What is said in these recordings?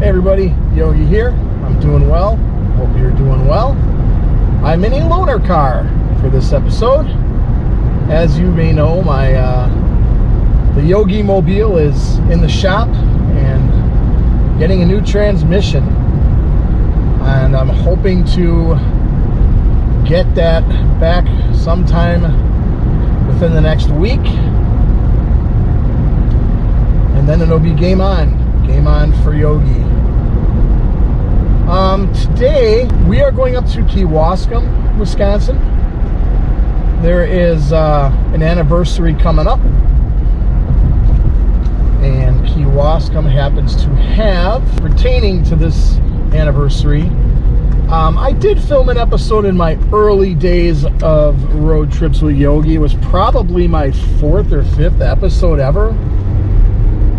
Hey everybody, Yogi here. I'm doing well. Hope you're doing well. I'm in a loaner car for this episode. As you may know, the Yogi Mobile is in the shop and getting a new transmission. And I'm hoping to get that back sometime within the next week. And then it'll be game on. Game on for Yogi. Today we are going up to Kewaskum, Wisconsin. There is an anniversary coming up, and Kewaskum happens to have, pertaining to this anniversary, I did film an episode in my early days of road trips with Yogi. It was probably my 4th or 5th episode ever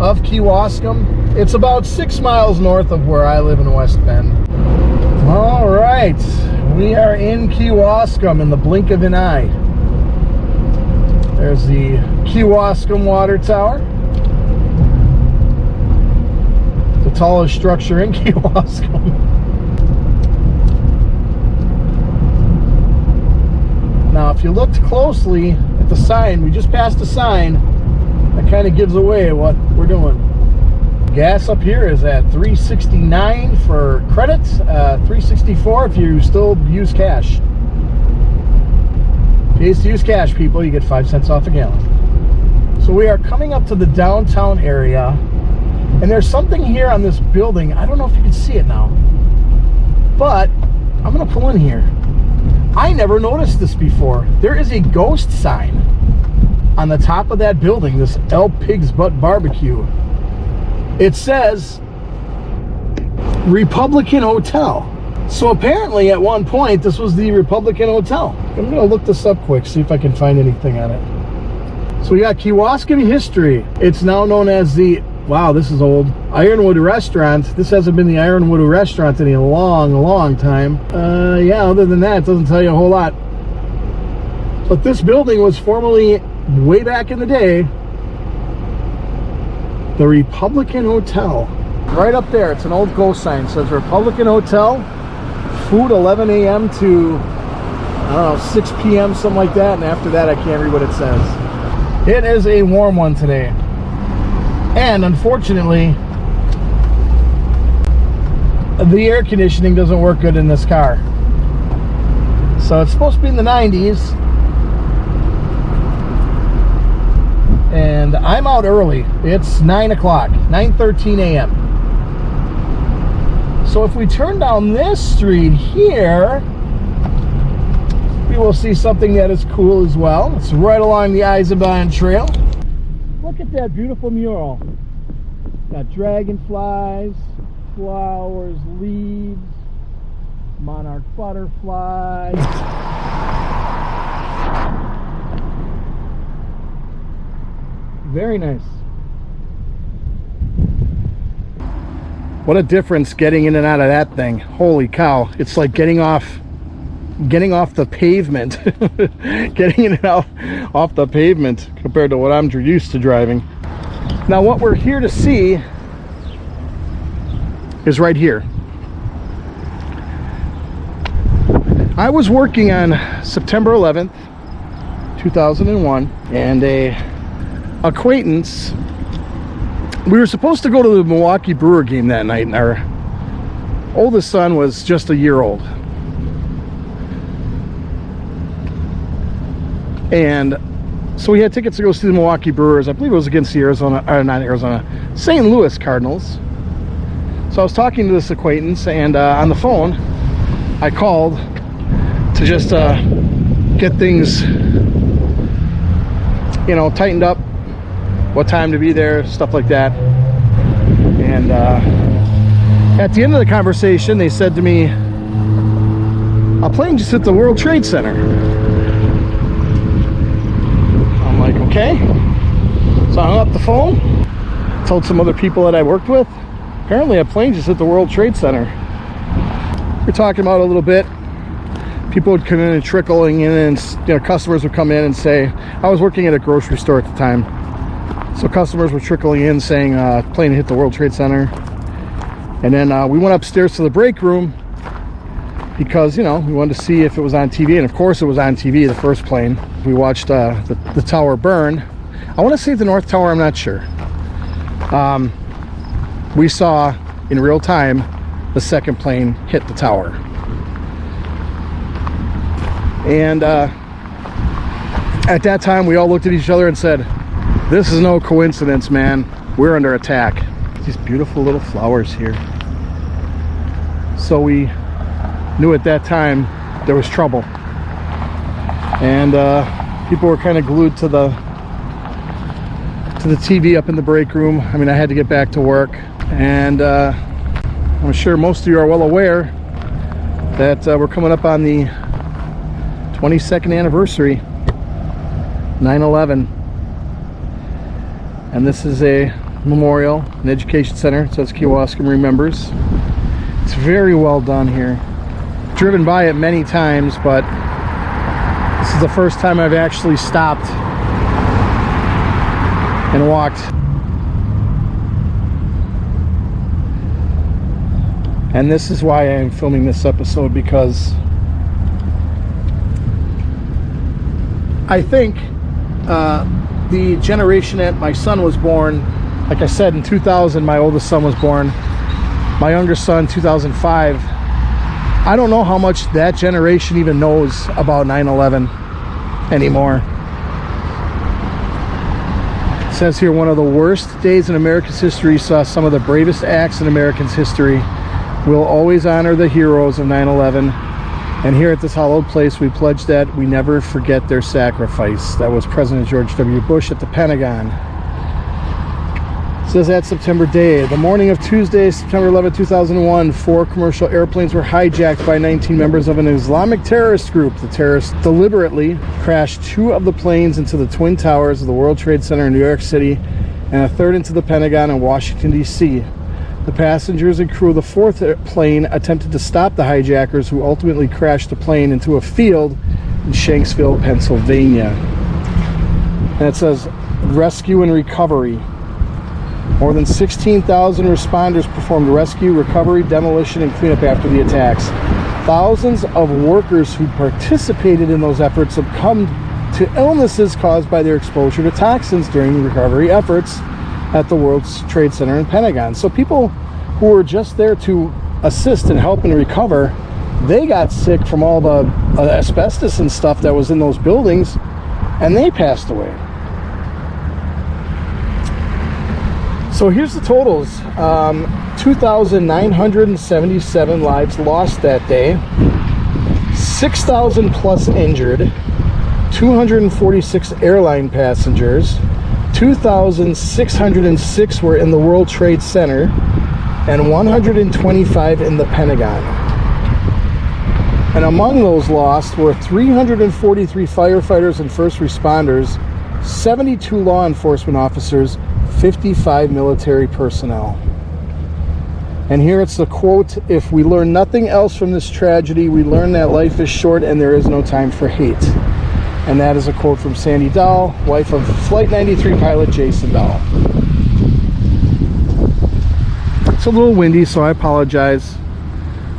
of Kewaskum. It's about 6 miles north of where I live in West Bend. All right, we are in Kewaskum in the blink of an eye. There's the Kewaskum Water Tower, the tallest structure in Kewaskum. Now, if you looked closely at the sign, we just passed a sign that kind of gives away what we're doing. Gas up here is at $3.69 for credits, $3.64 if you still use cash. Pays to use cash, people. You get 5 cents off a gallon. So we are coming up to the downtown area, and there's something here on this building. I don't know if you can see it now, but I'm gonna pull in here. I never noticed this before. There is a ghost sign on the top of that building, this El Pig's Butt Barbecue. It says Republican Hotel. So apparently at one point this was the Republican Hotel. I'm gonna look this up quick, see if I can find anything on it. So we got Kewaskum history. It's now known as the, wow, this is old, Ironwood Restaurant. This hasn't been the Ironwood Restaurant in a long time. Yeah, other than that, it doesn't tell you a whole lot. But this building was formerly, way back in the day, the Republican Hotel. Right up there, it's an old ghost sign. It says Republican Hotel, food 11 a.m. to, I don't know, 6 p.m., something like that. And after that, I can't read what it says. It is a warm one today. And unfortunately, the air conditioning doesn't work good in this car. So it's supposed to be in the 90s. And I'm out early. It's 9 o'clock, 9:13 a.m. So if we turn down this street here, we will see something that is cool as well. It's right along the Eisenbahn Trail. Look at that beautiful mural. Got dragonflies, flowers, leaves, monarch butterflies. Very nice. What a difference getting in and out of that thing. Holy cow. It's like getting off the pavement. Getting in and out off the pavement compared to what I'm used to driving. Now what we're here to see is right here. I was working on September 11th, 2001, and a acquaintance, we were supposed to go to the Milwaukee Brewer game that night, and our oldest son was just a year old. And so we had tickets to go see the Milwaukee Brewers. I believe it was against the St. Louis Cardinals. So I was talking to this acquaintance, and on the phone I called to just get things, you know, tightened up, what time to be there, stuff like that. And at the end of the conversation, they said to me, a plane just hit the World Trade Center. I'm like, okay. So I hung up the phone, told some other people that I worked with. Apparently a plane just hit the World Trade Center. We're talking about it a little bit. People would come in and trickling in, and customers would come in and say, I was working at a grocery store at the time. So customers were trickling in saying plane hit the World Trade Center. And then we went upstairs to the break room because, you know, we wanted to see if it was on TV. And of course it was on TV, the first plane. We watched the tower burn. I want to say the North Tower, I'm not sure. We saw in real time the second plane hit the tower. And at that time we all looked at each other and said, this is no coincidence, man. We're under attack. These beautiful little flowers here. So we knew at that time there was trouble. And people were kind of glued to the TV up in the break room. I mean, I had to get back to work. And I'm sure most of you are well aware that we're coming up on the 22nd anniversary, 9/11. And this is a memorial, an education center. It says Kewaskum Remembers. It's very well done here. Driven by it many times, but this is the first time I've actually stopped and walked. And this is why I'm filming this episode, because I think the generation that my son was born, like I said, in 2000 my oldest son was born, my younger son 2005. I don't know how much that generation even knows about 9/11 anymore. It says here, one of the worst days in America's history saw some of the bravest acts in Americans' history. We'll always honor the heroes of 9/11. And here at this hallowed place, we pledge that we never forget their sacrifice. That was President George W. Bush at the Pentagon. It says that September day, the morning of Tuesday, September 11, 2001, 4 commercial airplanes were hijacked by 19 members of an Islamic terrorist group. The terrorists deliberately crashed 2 of the planes into the Twin Towers of the World Trade Center in New York City and a third into the Pentagon in Washington, D.C. The passengers and crew of the 4th plane attempted to stop the hijackers, who ultimately crashed the plane into a field in Shanksville, Pennsylvania. And it says rescue and recovery. More than 16,000 responders performed rescue, recovery, demolition, and cleanup after the attacks. Thousands of workers who participated in those efforts succumbed to illnesses caused by their exposure to toxins during the recovery efforts at the World Trade Center and Pentagon. So people who were just there to assist and help and recover, they got sick from all the asbestos and stuff that was in those buildings, and they passed away. So here's the totals. 2,977 lives lost that day, 6,000 plus injured, 246 airline passengers, 2,606 were in the World Trade Center, and 125 in the Pentagon. And among those lost were 343 firefighters and first responders, 72 law enforcement officers, 55 military personnel. And here it's the quote: "If we learn nothing else from this tragedy, we learn that life is short and there is no time for hate." And that is a quote from Sandy Dahl, wife of Flight 93 pilot Jason Dahl. It's a little windy, so I apologize,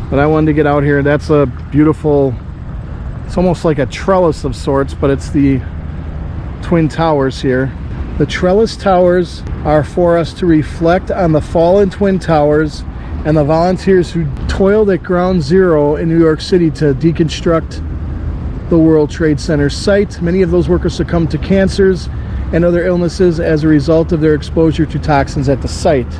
but I wanted to get out here. That's a beautiful, it's almost like a trellis of sorts, but it's the Twin Towers here. The trellis towers are for us to reflect on the fallen Twin Towers and the volunteers who toiled at Ground Zero in New York City to deconstruct the World Trade Center site. Many of those workers succumbed to cancers and other illnesses as a result of their exposure to toxins at the site.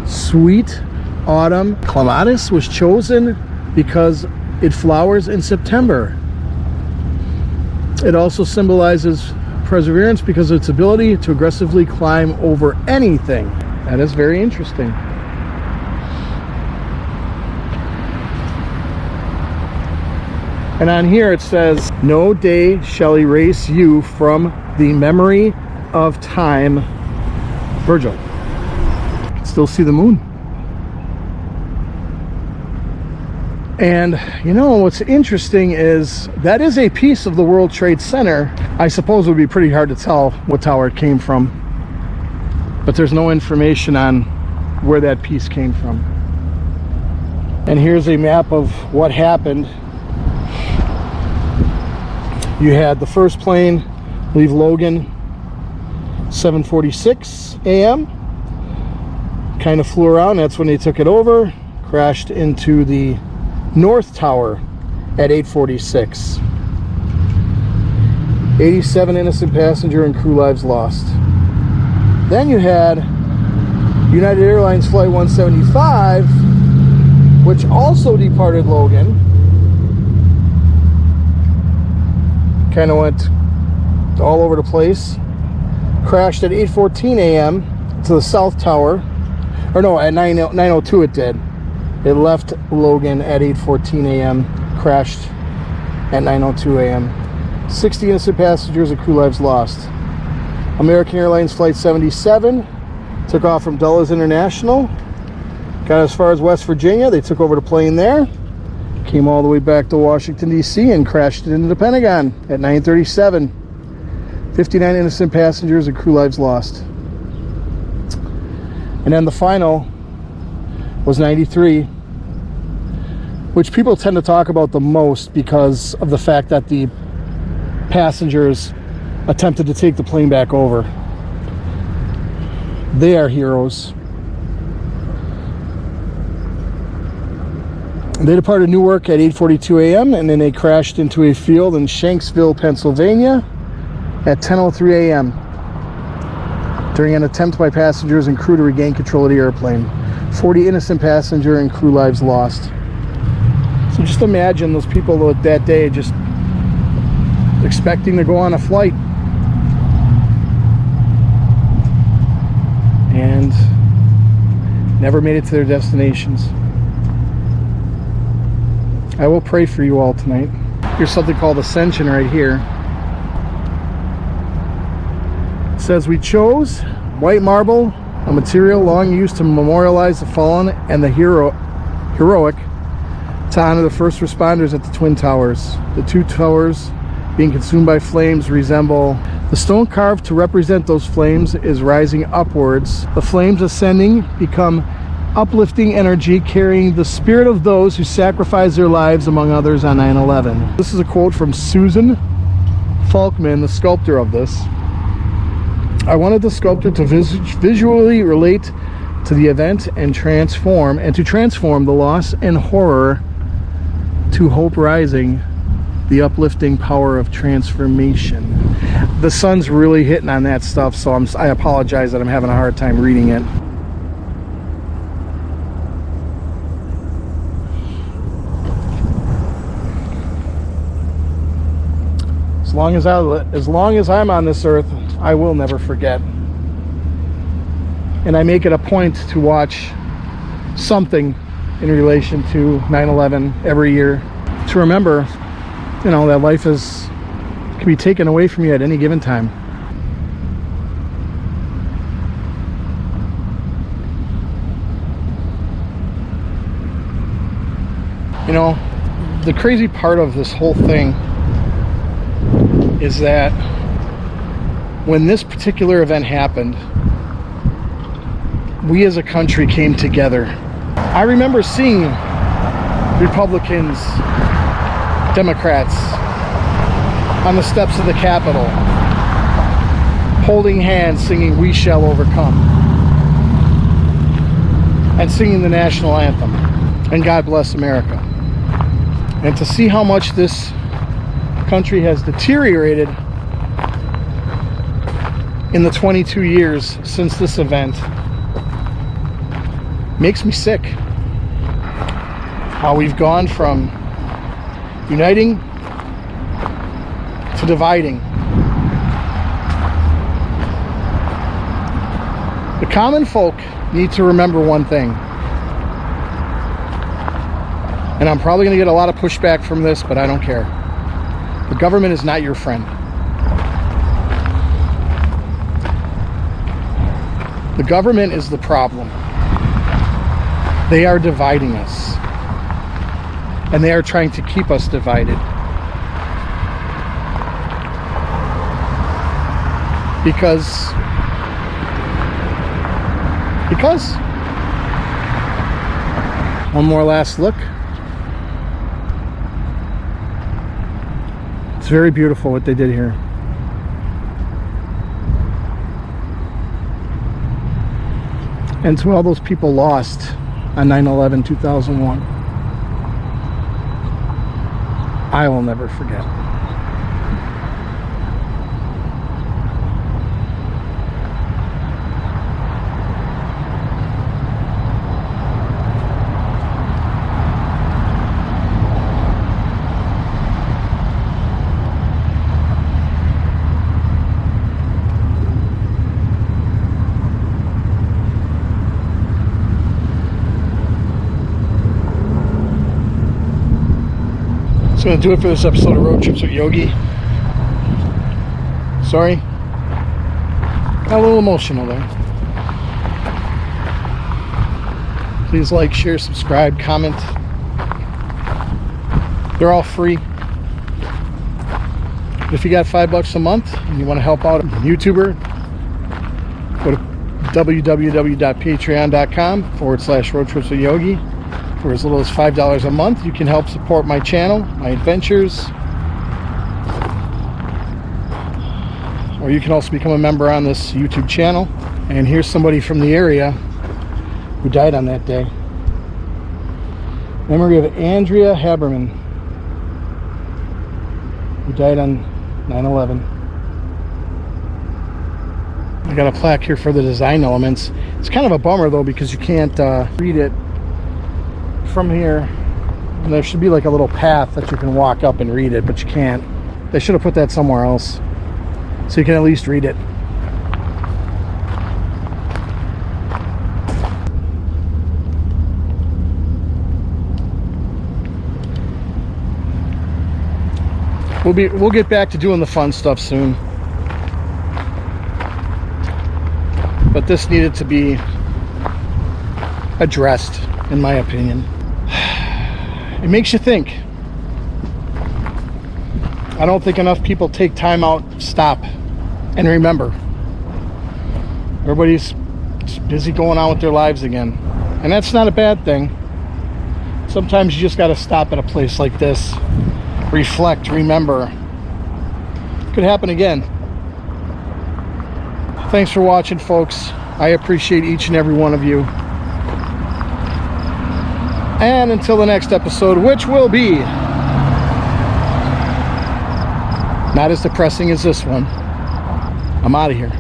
Sweet autumn clematis was chosen because it flowers in September. It also symbolizes perseverance because of its ability to aggressively climb over anything. That is very interesting. And on here it says, "No day shall erase you from the memory of time." Virgil. You can still see the moon. And you know what's interesting is that is a piece of the World Trade Center. I suppose it would be pretty hard to tell what tower it came from, but there's no information on where that piece came from. And here's a map of what happened. You had the first plane leave Logan 7:46 a.m. Kind of flew around. That's when they took it over. Crashed into the North Tower at 8:46. 87 innocent passenger and crew lives lost. Then you had United Airlines Flight 175, which also departed Logan. Kind of went all over the place. Crashed at 8:14 a.m. to the South Tower. Or no, at 9:02 it did. It left Logan at 8:14 a.m. Crashed at 9:02 a.m. 60 innocent passengers and crew lives lost. American Airlines Flight 77 took off from Dulles International. Got as far as West Virginia. They took over the plane there. Came all the way back to Washington, D.C. and crashed it into the Pentagon at 9:37. 59 innocent passengers and crew lives lost. And then the final was 93, which people tend to talk about the most because of the fact that the passengers attempted to take the plane back over. They are heroes. They departed Newark at 8:42 a.m. and then they crashed into a field in Shanksville, Pennsylvania at 10:03 a.m. during an attempt by passengers and crew to regain control of the airplane. 40 innocent passenger and crew lives lost. So just imagine those people that day just expecting to go on a flight and never made it to their destinations. I will pray for you all tonight. Here's something called Ascension right here. It says, we chose white marble, a material long used to memorialize the fallen and the heroic, to honor the first responders at the Twin Towers. The two towers being consumed by flames resemble the stone carved to represent those flames is rising upwards. The flames ascending become uplifting energy carrying the spirit of those who sacrificed their lives, among others, on 9/11. This is a quote from Susan Falkman, the sculptor of this. I wanted the sculptor to visually relate to the event and transform the loss and horror to hope rising, the uplifting power of transformation. The sun's really hitting on that stuff, so I apologize that I'm having a hard time reading it. As long as I'm on this earth, I will never forget. And I make it a point to watch something in relation to 9/11 every year to remember, you know, that life can be taken away from you at any given time. You know, the crazy part of this whole thing is that when this particular event happened, we as a country came together. I remember seeing Republicans, Democrats on the steps of the Capitol holding hands, singing "We Shall Overcome" and singing the national anthem and "God Bless America." And to see how much this country has deteriorated in the 22 years since this event makes me sick. How we've gone from uniting to dividing. The common folk need to remember one thing, and I'm probably going to get a lot of pushback from this, but I don't care. The government is not your friend. The government is the problem. They are dividing us, and they are trying to keep us divided. Because One more last look. It's very beautiful what they did here. And to all those people lost on 9/11/2001, I will never forget. That's going to do it for this episode of Road Trips with Yogi. Sorry, got a little emotional there. Please like, share, subscribe, comment. They're all free. If you got $5 a month and you want to help out a YouTuber, go to www.patreon.com/Road Trips with Yogi. For as little as $5 a month, you can help support my channel, my adventures, or you can also become a member on this YouTube channel. And here's somebody from the area who died on that day. Memory of Andrea Haberman, who died on 9/11. I got a plaque here for the design elements. It's kind of a bummer though, because you can't read it from here. And there should be like a little path that you can walk up and read it, but you can't. They should have put that somewhere else so you can at least read it. We'll get back to doing the fun stuff soon, but this needed to be addressed, in my opinion. It makes you think. I don't think enough people take time out, stop, and remember. Everybody's busy going on with their lives again, and that's not a bad thing. Sometimes you just got to stop at a place like this, reflect, remember. Could happen again. Thanks for watching, folks. I appreciate each and every one of you. And until the next episode, which will be not as depressing as this one, I'm out of here.